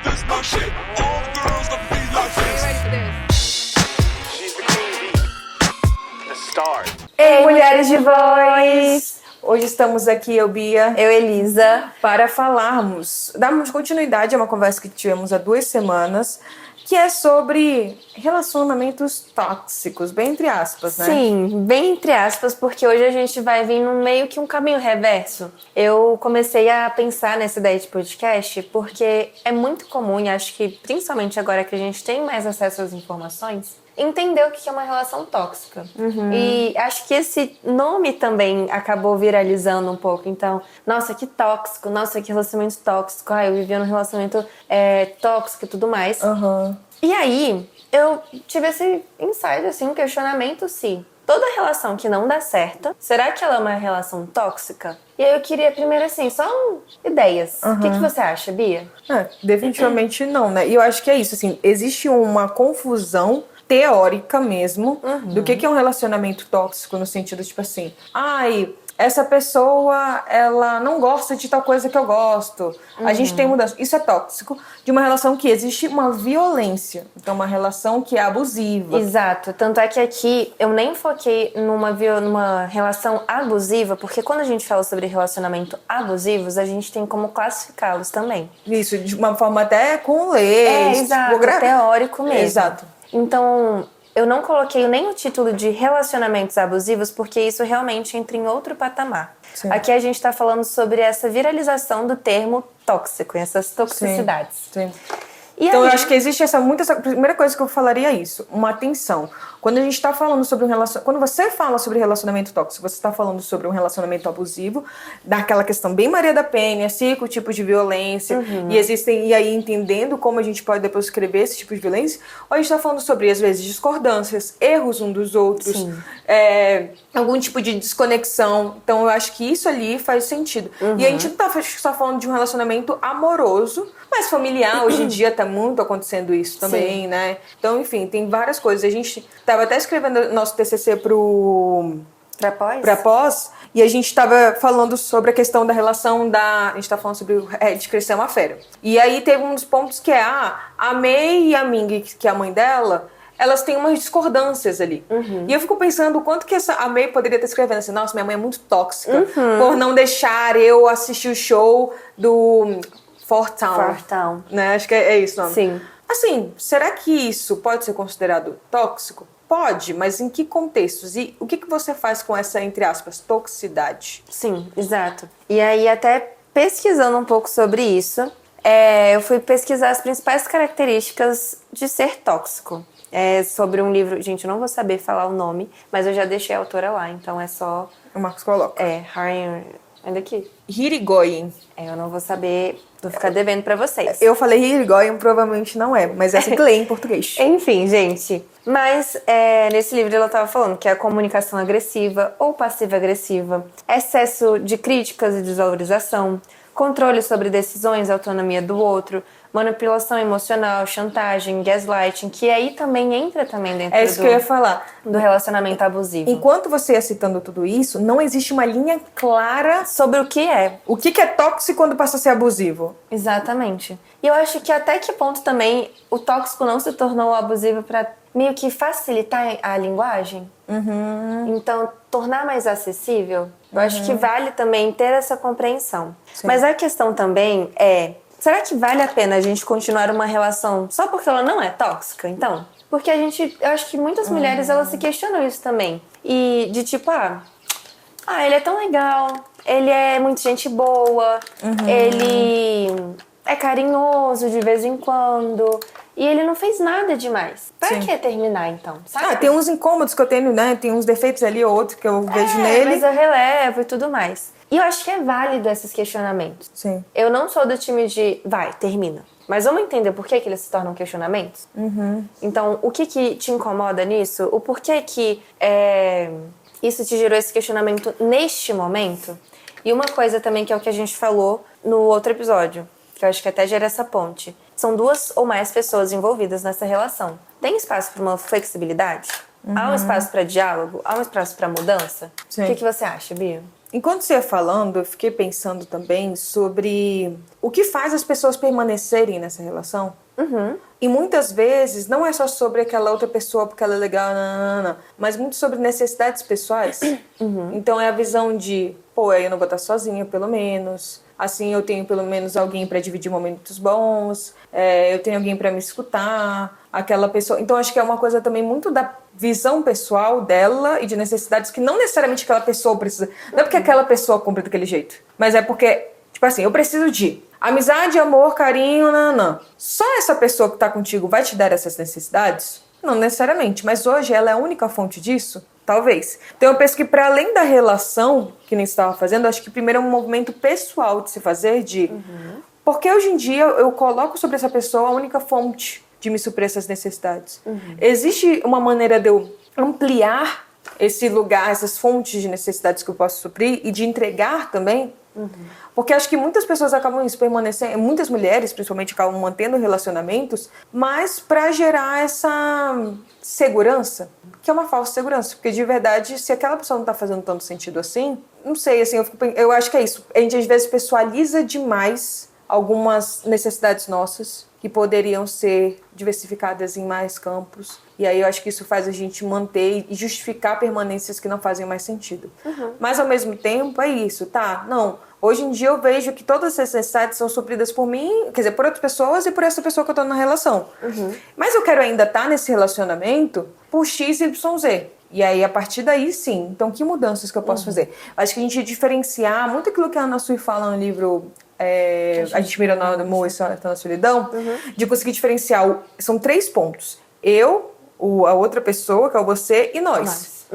This my shit. All the girls love me like this. Ready for this? She's the queen bee, the star. Ei, mulheres de voz! Hoje estamos aqui, eu, Bia, Eu, Elisa. para darmos continuidade a uma conversa que tivemos há 2 semanas, que é sobre relacionamentos tóxicos, bem entre aspas, né? Sim, bem entre aspas, porque hoje a gente vai vir num meio que um caminho reverso. Eu comecei a pensar nessa ideia de podcast porque é muito comum, e acho que principalmente agora que a gente tem mais acesso às informações, entender o que é uma relação tóxica. E acho que esse nome também acabou viralizando um pouco. Então, nossa, que tóxico, nossa, que relacionamento tóxico. Eu vivia num relacionamento tóxico e tudo mais. E aí, eu tive esse insight, assim, um questionamento se toda relação que não dá certo, será que ela é uma relação tóxica? E aí eu queria primeiro, assim, só ideias. O que você acha, Bia? Definitivamente não, né? E eu acho que é isso, assim, existe uma confusão teórica mesmo do que é um relacionamento tóxico, no sentido, tipo assim, essa pessoa, ela não gosta de tal coisa que eu gosto. A gente tem mudança. Isso é tóxico de uma relação que existe uma violência. Então, uma relação que é abusiva. Exato. Tanto é que aqui eu nem foquei numa relação abusiva, porque quando a gente fala sobre relacionamento abusivos, a gente tem como classificá-los também. Isso, de uma forma até com leis. Exato. Teórico mesmo. Exato. Então, eu não coloquei nem o título de relacionamentos abusivos, porque isso realmente entra em outro patamar. Sim. Aqui a gente tá falando sobre essa viralização do termo tóxico, essas toxicidades. Sim. E Então, aí, eu acho que existe essa primeira coisa que eu falaria é isso, uma atenção. Quando a gente está falando sobre quando você fala sobre relacionamento tóxico, você está falando sobre um relacionamento abusivo, daquela questão bem Maria da Penha, 5 tipos de violência, e aí entendendo como a gente pode depois escrever esse tipo de violência, ou a gente está falando sobre, às vezes, discordâncias, erros um dos outros, algum tipo de desconexão. Então, eu acho que isso ali faz sentido. E a gente não está só falando de um relacionamento amoroso, mas familiar. Hoje em dia tá muito acontecendo isso também, né? Então, enfim, tem várias coisas. A gente tava até escrevendo nosso TCC pra pós, e a gente tava falando sobre a questão da relação a gente tá falando sobre de crescer uma fera. E aí teve um dos pontos que é a May e a Ming, que é a mãe dela, elas têm umas discordâncias ali. E eu fico pensando o quanto que a May poderia estar escrevendo assim, nossa, minha mãe é muito tóxica por não deixar eu assistir o show do Four Town. Né? Acho que é isso o nome. Sim. Assim, será que isso pode ser considerado tóxico? Pode, mas em que contextos? E o que você faz com essa, entre aspas, toxicidade? Sim, exato. E aí, até pesquisando um pouco sobre isso, eu fui pesquisar as principais características de ser tóxico. Sobre um livro, gente, eu não vou saber falar o nome, mas eu já deixei a autora lá, então é só... O Marcos coloca. Ainda aqui. Irigoyen. Eu não vou saber, vou ficar devendo pra vocês. Eu falei Irigoyen, provavelmente não é, mas é assim que lê em português. Enfim, gente. Mas nesse livro ela estava falando que é a comunicação agressiva ou passiva-agressiva, excesso de críticas e desvalorização, controle sobre decisões, autonomia do outro, manipulação emocional, chantagem, gaslighting, que aí também entra dentro É isso que eu ia falar. do relacionamento abusivo. Enquanto você ia citando tudo isso, não existe uma linha clara Sobre o que é. o que é tóxico quando passa a ser abusivo. Exatamente. E eu acho que até que ponto também o tóxico não se tornou abusivo para meio que facilitar a linguagem. Então, tornar mais acessível, eu acho que vale também ter essa compreensão. Sim. Mas a questão também será que vale a pena a gente continuar uma relação só porque ela não é tóxica, então? Porque eu acho que muitas mulheres, elas se questionam isso também. E de tipo, ele é tão legal, ele é muito gente boa, ele é carinhoso de vez em quando, e ele não fez nada demais. Pra que terminar, então? Sabe? Tem uns incômodos que eu tenho, né? Tem uns defeitos ali ou outro que eu vejo nele. Mas eu relevo e tudo mais. E eu acho que é válido esses questionamentos. Sim. Eu não sou do time de, termina. Mas vamos entender por que eles se tornam questionamentos? Então, o que te incomoda nisso? O porquê que isso te gerou esse questionamento neste momento? E uma coisa também que é o que a gente falou no outro episódio, que eu acho que até gera essa ponte. São 2 ou mais pessoas envolvidas nessa relação. Tem espaço para uma flexibilidade? Há um espaço para diálogo? Há um espaço para mudança? Sim. O que você acha, Bia? Enquanto você ia falando, eu fiquei pensando também sobre o que faz as pessoas permanecerem nessa relação. E muitas vezes não é só sobre aquela outra pessoa porque ela é legal, não, mas muito sobre necessidades pessoais. Então é a visão de, pô, eu não vou estar sozinha, pelo menos. Assim, eu tenho pelo menos alguém para dividir momentos bons, eu tenho alguém para me escutar, aquela pessoa. Então acho que é uma coisa também muito da visão pessoal dela e de necessidades que não necessariamente aquela pessoa precisa. Não é porque aquela pessoa cumpre daquele jeito, mas é porque, tipo assim, eu preciso de amizade, amor, carinho, nanã. Só essa pessoa que tá contigo vai te dar essas necessidades? Não necessariamente, mas hoje ela é a única fonte disso? Talvez. Então eu penso que para além da relação, que nem você estava fazendo, acho que primeiro é um movimento pessoal de se fazer, de... Porque hoje em dia eu coloco sobre essa pessoa a única fonte de me suprir essas necessidades. Existe uma maneira de eu ampliar esse lugar, essas fontes de necessidades que eu posso suprir e de entregar também? Porque acho que muitas pessoas acabam isso permanecendo, muitas mulheres principalmente acabam mantendo relacionamentos, mas para gerar essa segurança, que é uma falsa segurança, porque de verdade, se aquela pessoa não tá fazendo tanto sentido assim, não sei, assim, eu acho que é isso. A gente às vezes pessoaliza demais algumas necessidades nossas que poderiam ser diversificadas em mais campos. E aí eu acho que isso faz a gente manter e justificar permanências que não fazem mais sentido. Mas ao mesmo tempo é isso, tá? Não, hoje em dia eu vejo que todas essas necessidades são supridas por mim, quer dizer, por outras pessoas e por essa pessoa que eu tô na relação. Mas eu quero ainda estar nesse relacionamento por X, Y, Z. E aí, a partir daí, sim. Então, que mudanças que eu posso fazer? Acho que a gente diferenciar muito aquilo que a Ana Sui fala no livro A gente mira na amor e está na solidão, de conseguir diferenciar. São 3 pontos. Eu, a outra pessoa, que é o você, e nós.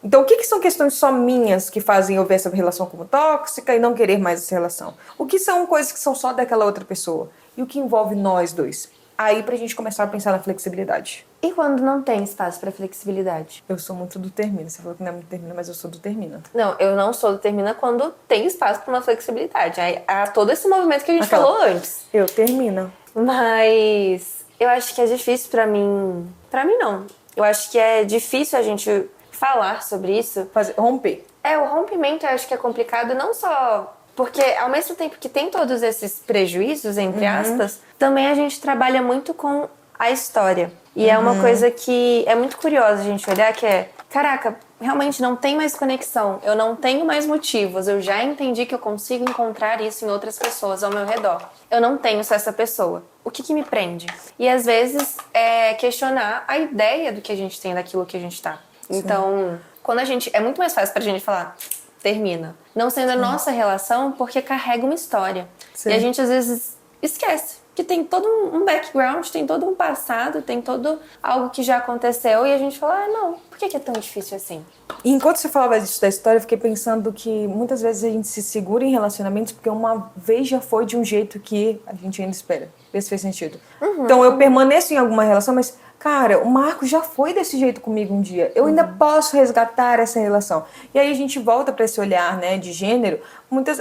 Então, o que são questões só minhas que fazem eu ver essa relação como tóxica e não querer mais essa relação? O que são coisas que são só daquela outra pessoa? E o que envolve nós dois? Aí, pra gente começar a pensar na flexibilidade. E quando não tem espaço pra flexibilidade? Eu sou muito do termina. Você falou que não é muito termina, mas eu sou do termina. Não, eu não sou do termina quando tem espaço pra uma flexibilidade. Aí há todo esse movimento que a gente falou antes. Eu termina. Mas eu acho que é difícil pra mim. Pra mim, não. Eu acho que é difícil a gente falar sobre isso. Romper. O rompimento eu acho que é complicado, não só porque ao mesmo tempo que tem todos esses prejuízos, entre aspas, também a gente trabalha muito com a história. E é uma coisa que é muito curiosa a gente olhar, que é, caraca, realmente não tem mais conexão, eu não tenho mais motivos, eu já entendi que eu consigo encontrar isso em outras pessoas ao meu redor. Eu não tenho só essa pessoa. O que me prende? E às vezes é questionar a ideia do que a gente tem daquilo que a gente tá. Então, quando a gente... É muito mais fácil pra gente falar, termina. Não sendo a nossa relação, porque carrega uma história. E a gente às vezes esquece que tem todo um background, tem todo um passado, tem todo algo que já aconteceu. E a gente fala, não, por que é tão difícil assim? E enquanto você falava disso da história, eu fiquei pensando que muitas vezes a gente se segura em relacionamentos porque uma vez já foi de um jeito que a gente ainda espera. Vê se fez sentido. Então eu permaneço em alguma relação, mas... Cara, o Marco já foi desse jeito comigo um dia. Eu ainda posso resgatar essa relação. E aí a gente volta para esse olhar, né, de gênero.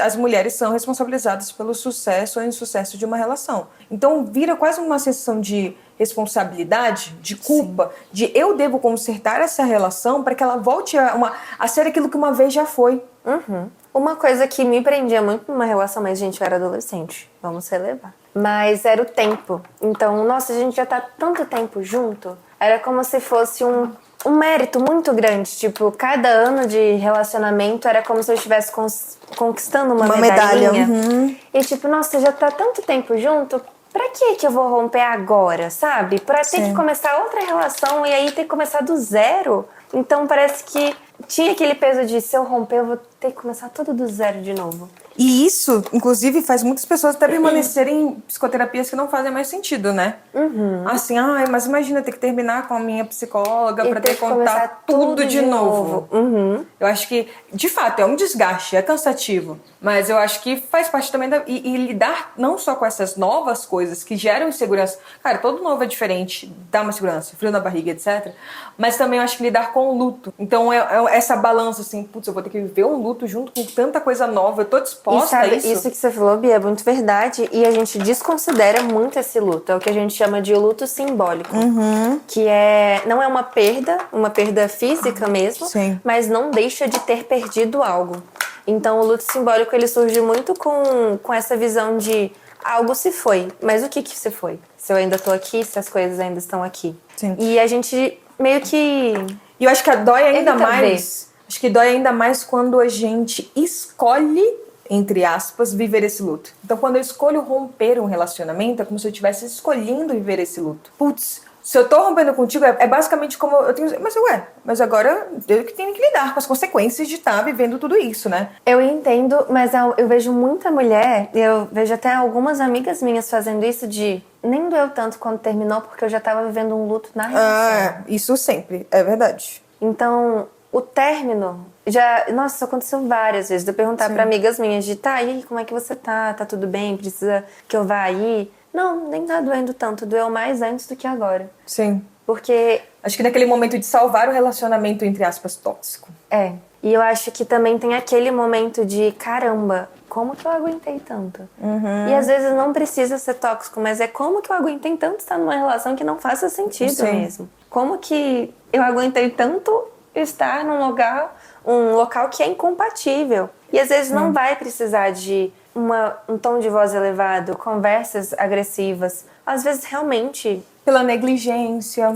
As mulheres são responsabilizadas pelo sucesso ou insucesso de uma relação. Então vira quase uma sensação de responsabilidade, de culpa, de eu devo consertar essa relação para que ela volte a ser aquilo que uma vez já foi. Uma coisa que me prendia muito numa relação, mas gente, eu era adolescente, vamos relevar. Mas era o tempo. Então, nossa, a gente já tá tanto tempo junto. Era como se fosse um mérito muito grande. Tipo, cada ano de relacionamento era como se eu estivesse conquistando uma medalhinha. E tipo, nossa, já tá tanto tempo junto. Pra que eu vou romper agora, sabe? Pra ter que começar outra relação e aí ter que começar do zero. Então parece que tinha aquele peso de se eu romper, eu vou ter que começar tudo do zero de novo. E isso, inclusive, faz muitas pessoas até permanecerem em psicoterapias que não fazem mais sentido, né? Assim, mas imagina ter que terminar com a minha psicóloga pra ter que contar tudo de novo. Eu acho que, de fato, é um desgaste, é cansativo. Mas eu acho que faz parte também e lidar não só com essas novas coisas que geram insegurança. Cara, todo novo é diferente, dá uma segurança, frio na barriga, etc. Mas também eu acho que lidar com o luto. Então é essa balança, assim, putz, eu vou ter que viver um luto junto com tanta coisa nova, eu tô disposta e sabe, a isso. Isso que você falou, Bia, é muito verdade. E a gente desconsidera muito esse luto. É o que a gente chama de luto simbólico. Que não é uma perda física mesmo, mas não deixa de ter perdido algo. Então o luto simbólico ele surge muito com essa visão de algo se foi, mas o que se foi? Se eu ainda tô aqui, se as coisas ainda estão aqui. Sim. E a gente meio que... E eu acho que dói ainda Evita mais. Acho que dói ainda mais quando a gente escolhe, entre aspas, viver esse luto. Então, quando eu escolho romper um relacionamento, é como se eu estivesse escolhendo viver esse luto. Putz, se eu tô rompendo contigo, é basicamente como eu tenho... Mas agora eu que tenho que lidar com as consequências de estar vivendo tudo isso, né? Eu entendo, mas eu vejo muita mulher, e eu vejo até algumas amigas minhas fazendo isso de... Nem doeu tanto quando terminou, porque eu já tava vivendo um luto na relação. Isso sempre, é verdade. Então, o término já... Nossa, isso aconteceu várias vezes. De eu perguntar pra amigas minhas de, tá, e aí, como é que você tá? Tá tudo bem? Precisa que eu vá aí? Não, nem tá doendo tanto. Doeu mais antes do que agora. Sim. Porque... Acho que naquele momento de salvar o relacionamento, entre aspas, tóxico. É. E eu acho que também tem aquele momento de, caramba, como que eu aguentei tanto? E às vezes não precisa ser tóxico, mas é como que eu aguentei tanto estar numa relação que não faça sentido mesmo. Como que eu aguentei tanto estar num um local que é incompatível. E às vezes não vai precisar de um tom de voz elevado, conversas agressivas. Às vezes realmente... Pela negligência,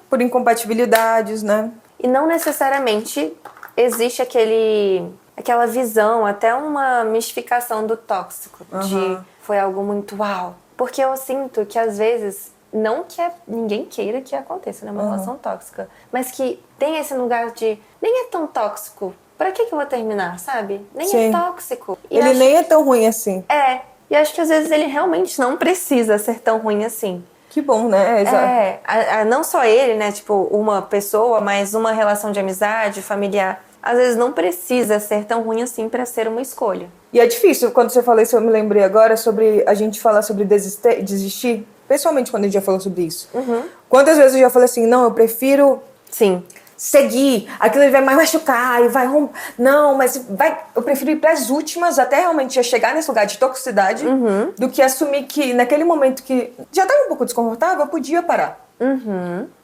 por incompatibilidades, né? E não necessariamente existe aquela visão, até uma mistificação do tóxico, de foi algo muito uau. Porque eu sinto que às vezes, não que ninguém queira que aconteça, né, uma relação tóxica, mas que tem esse lugar de nem é tão tóxico, pra que eu vou terminar, sabe? Nem é tóxico. E ele nem é tão ruim assim. E acho que às vezes ele realmente não precisa ser tão ruim assim. Que bom, né? Exato. Não só ele, né? Tipo, uma pessoa, mas uma relação de amizade, familiar. Às vezes não precisa ser tão ruim assim pra ser uma escolha. E é difícil, quando você falou isso, eu me lembrei agora sobre a gente falar sobre desistir. Pessoalmente, quando a gente já falou sobre isso. Quantas vezes eu já falei assim, não, eu prefiro... Sim. Seguir, aquilo vai mais machucar e vai romper. Não, mas eu prefiro ir pras últimas até realmente já chegar nesse lugar de toxicidade do que assumir que naquele momento que já estava um pouco desconfortável, eu podia parar.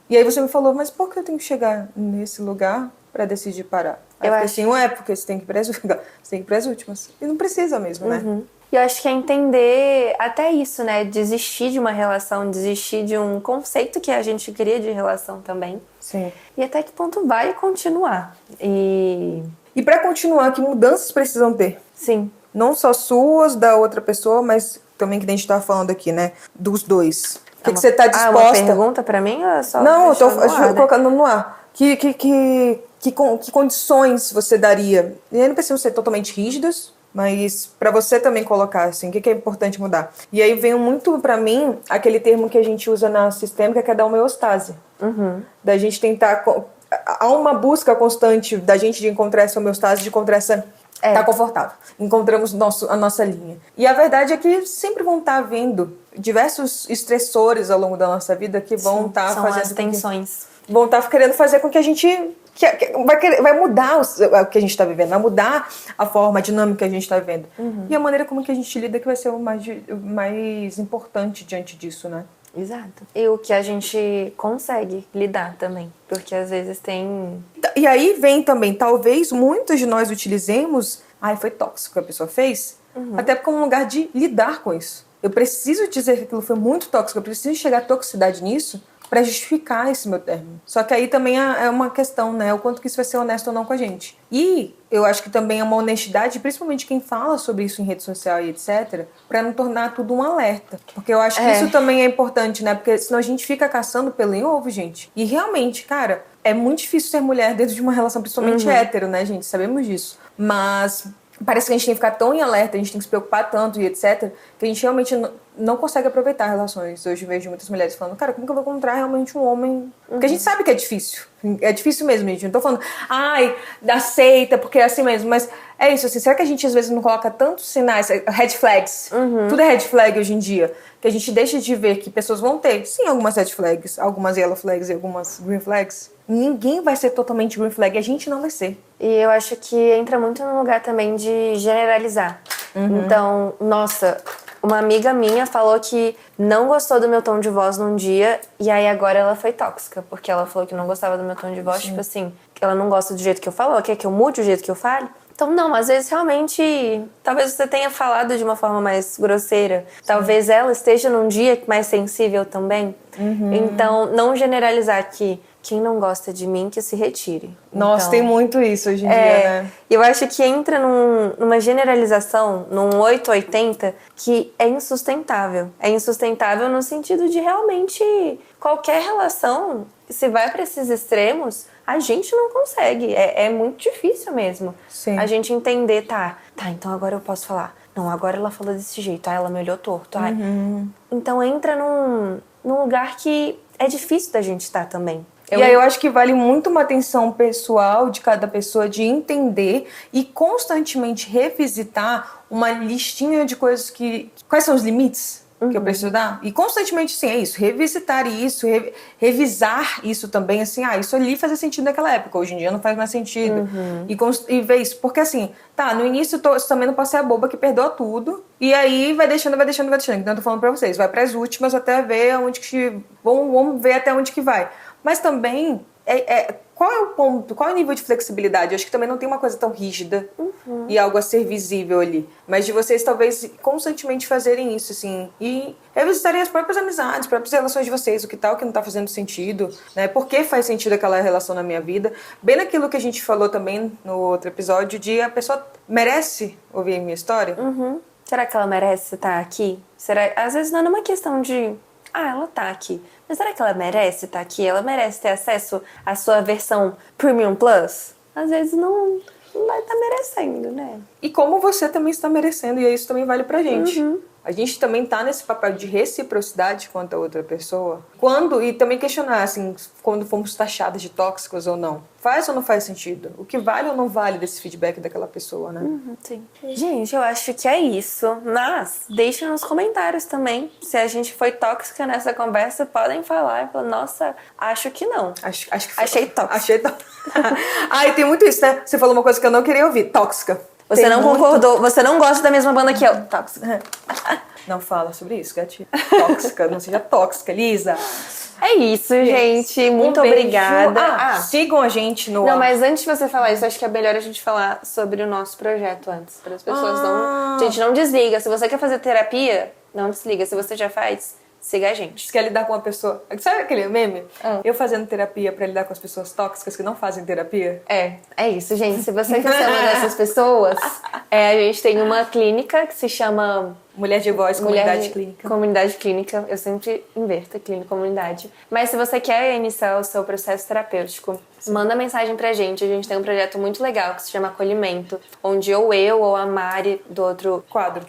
E aí você me falou, mas por que eu tenho que chegar nesse lugar pra decidir parar? Aí eu falei assim, porque você tem que ir pras últimas. E não precisa mesmo, né? E eu acho que é entender até isso, né? Desistir de uma relação, desistir de um conceito que a gente cria de relação também. Sim. E até que ponto vale continuar. E pra continuar, que mudanças precisam ter? Sim. Não só suas, da outra pessoa, mas também que a gente tá falando aqui, né? Dos dois. O que você tá disposta... uma pergunta pra mim ou é só... Não, eu tô colocando no ar. Que condições você daria? E aí não precisam ser totalmente rígidas, mas pra você também colocar, assim, o que é importante mudar. E aí vem muito pra mim aquele termo que a gente usa na sistêmica, que é da homeostase. Da gente tentar... Há uma busca constante da gente de encontrar essa homeostase, de encontrar essa... Tá confortável. Encontramos a nossa linha. E a verdade é que sempre vão estar havendo diversos estressores ao longo da nossa vida que vão estar fazendo... São as tensões. Vão estar querendo fazer com que a gente... vai mudar o que a gente está vivendo, vai mudar a forma, a dinâmica que a gente está vivendo. E a maneira como que a gente lida que vai ser o mais importante diante disso, né? Exato. E o que a gente consegue lidar também. Porque às vezes tem... E aí vem também, talvez muitos de nós utilizemos... foi tóxico que a pessoa fez. Até como um lugar de lidar com isso. Eu preciso dizer que aquilo foi muito tóxico, eu preciso chegar à toxicidade nisso pra justificar esse meu término. Só que aí também é uma questão, né? O quanto que isso vai ser honesto ou não com a gente. E eu acho que também é uma honestidade, principalmente quem fala sobre isso em rede social e etc., pra não tornar tudo um alerta. Porque eu acho que isso também é importante, né? Porque senão a gente fica caçando pelo em ovo, gente. E realmente, cara, é muito difícil ser mulher dentro de uma relação, principalmente hétero, né, gente? Sabemos disso. Mas... parece que a gente tem que ficar tão em alerta, a gente tem que se preocupar tanto e etc, que a gente realmente não consegue aproveitar relações. Hoje vejo muitas mulheres falando, cara, como que eu vou encontrar realmente um homem? Porque a gente sabe que é difícil. É difícil mesmo, gente. Não tô falando, aceita, porque é assim mesmo. Mas é isso, assim, será que a gente às vezes não coloca tantos sinais, red flags? Tudo é red flag hoje em dia. Que a gente deixa de ver que pessoas vão ter, sim, algumas red flags, algumas yellow flags e algumas green flags. Ninguém vai ser totalmente green flag, a gente não vai ser. E eu acho que entra muito no lugar também de generalizar. Então, nossa, uma amiga minha falou que não gostou do meu tom de voz num dia e aí agora ela foi tóxica, porque ela falou que não gostava do meu tom de voz, tipo assim, que ela não gosta do jeito que eu falo, ela quer que eu mude o jeito que eu falo. Então, não, às vezes realmente, talvez você tenha falado de uma forma mais grosseira. Talvez ela esteja num dia mais sensível também. Então, não generalizar que quem não gosta de mim que se retire. Nossa, Então, tem muito isso hoje em dia, né? eu acho que entra numa generalização, num 880, que é insustentável. É insustentável no sentido de realmente qualquer relação, se vai para esses extremos, a gente não consegue. É muito difícil mesmo. Sim. A gente entender, tá, então agora eu posso falar. Não, agora ela falou desse jeito, ela me olhou torto. Então entra num lugar que é difícil da gente estar também. E aí eu acho que vale muito uma atenção pessoal de cada pessoa de entender e constantemente revisitar uma listinha de coisas que... Quais são os limites que eu preciso dar? E constantemente, sim, é isso. Revisitar isso, revisar isso também, assim, isso ali fazia sentido naquela época, hoje em dia não faz mais sentido. E ver isso, porque assim, no início eu também não posso ser a boba que perdoa tudo, e aí vai deixando. Então eu tô falando pra vocês, vai pras últimas até ver aonde que... Vamos ver até onde que vai. Mas também, qual é o ponto, qual é o nível de flexibilidade? Eu acho que também não tem uma coisa tão rígida e algo a ser visível ali. Mas de vocês talvez constantemente fazerem isso, assim, e revisitarem as próprias amizades, as próprias relações de vocês, o que tá, o que não tá fazendo sentido, né? Por que faz sentido aquela relação na minha vida? Bem naquilo que a gente falou também no outro episódio, de a pessoa merece ouvir a minha história. Será que ela merece estar aqui? Às vezes não é uma questão de... ela tá aqui. Mas será que ela merece estar aqui? Ela merece ter acesso à sua versão Premium Plus? Às vezes não vai estar merecendo, né? E como você também está merecendo, e isso também vale pra gente. A gente também tá nesse papel de reciprocidade quanto a outra pessoa. E também questionar, assim, quando fomos taxadas de tóxicos ou não. Faz ou não faz sentido? O que vale ou não vale desse feedback daquela pessoa, né? Sim. Gente, eu acho que é isso. Mas deixem nos comentários também. Se a gente foi tóxica nessa conversa, podem falar. Nossa, acho que não. Acho que foi. Achei tóxica. Achei tóxica. E tem muito isso, né? Você falou uma coisa que eu não queria ouvir. Tóxica. Você não concordou, você não gosta da mesma banda que eu. Tóxica. Não fala sobre isso, gatinha. Tóxica, não seja tóxica, Lisa. É isso, gente. Muito beijo. obrigada. Sigam a gente no... Não, mas antes de você falar isso, acho que é melhor a gente falar sobre o nosso projeto antes. Para as pessoas não... Gente, não desliga. Se você quer fazer terapia, não desliga. Se você já faz, siga a gente. Se quer lidar com uma pessoa... Sabe aquele meme? Eu fazendo terapia pra lidar com as pessoas tóxicas que não fazem terapia? É isso, gente. Se você quer ser uma dessas pessoas, a gente tem uma clínica que se chama... Mulher de Voz, Comunidade Clínica. Comunidade Clínica. Eu sempre inverto clínica e comunidade. Mas se você quer iniciar o seu processo terapêutico, manda mensagem pra gente. A gente tem um projeto muito legal que se chama Acolhimento, onde ou eu ou a Mari do outro quadro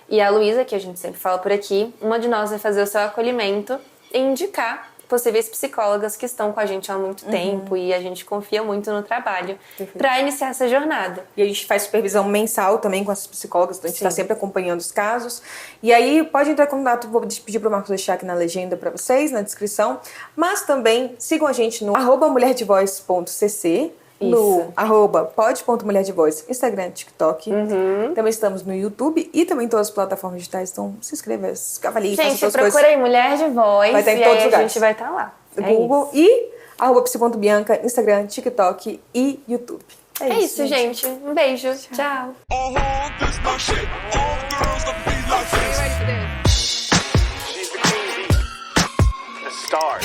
e a Luísa, que a gente sempre fala por aqui, uma de nós vai fazer o seu acolhimento e indicar possíveis psicólogas que estão com a gente há muito tempo e a gente confia muito no trabalho para iniciar essa jornada. E a gente faz supervisão mensal também com essas psicólogas, então a gente está sempre acompanhando os casos. E aí pode entrar em contato, vou pedir para o Marcos deixar aqui na legenda para vocês, na descrição. Mas também sigam a gente no @mulherdevoz.cc, no @pod.mulherdevoz, Instagram, TikTok. Também estamos no YouTube e também em todas as plataformas digitais. Então se inscreva, avalie, faça Gente, suas procura coisas. aí Mulher de Voz. Vai estar em e todos os aí lugares. a gente vai estar lá. Google e @psi.bianca, Instagram, TikTok e YouTube. É isso, gente. Um beijo. Tchau. This my shit. All girls love to be like this. She's the queen bee, the star.